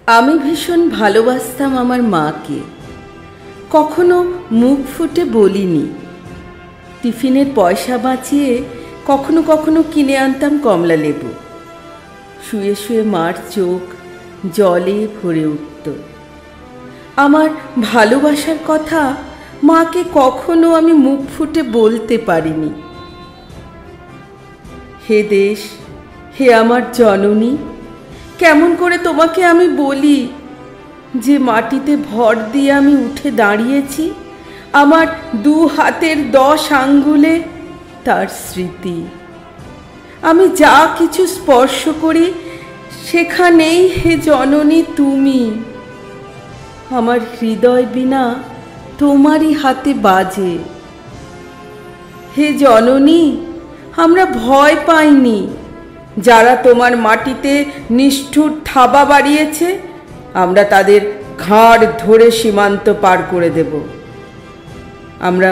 আমি ভীষণ ভালোবাসতাম আমার মাকে। কখনো মুখ ফুটে বলিনি। টিফিনের পয়সা বাঁচিয়ে কখনো কখনো কিনে আনতাম কমলা লেবু। শুয়ে শুয়ে মার চোখ জলে ভরে উঠত। আমার ভালোবাসার কথা মাকে কখনো আমি মুখ ফুটে বলতে পারিনি। হে দেশ, হে আমার জননী, কেমন করে তোমাকে আমি বলি যে মাটিতে ভর দিয়ে আমি উঠে দাঁড়িয়েছি, আমার 2 হাতের 10 আঙ্গুলে তার স্মৃতি। আমি যা কিছু স্পর্শ করি সেখানেই হে জননী তুমি। আমার হৃদয় বিনা তোমারই হাতে বাজে। হে জননী, আমরা ভয় পাইনি। যারা তোমার মাটিতে নিষ্ঠুর থাবা বাড়িয়েছে, আমরা তাদের ঘাড় ধরে সীমান্ত পার করে দেব। আমরা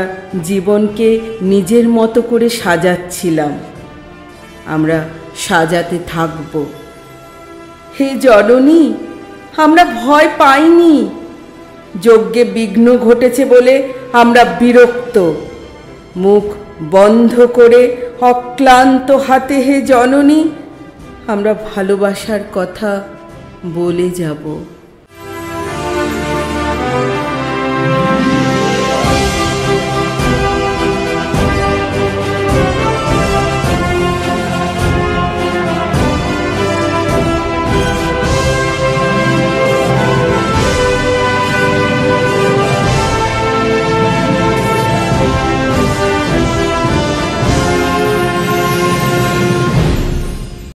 জীবনকে নিজের মতো করে সাজাচ্ছিলাম, আমরা সাজাতে থাকব। হে জননী, আমরা ভয় পাইনি। যজ্ঞে বিঘ্ন ঘটেছে বলে আমরা বিরক্ত। মুখ বন্ধ করে অক্লান্ত হাতে হে জননী আমরা ভালোবাসার কথা বলে যাব।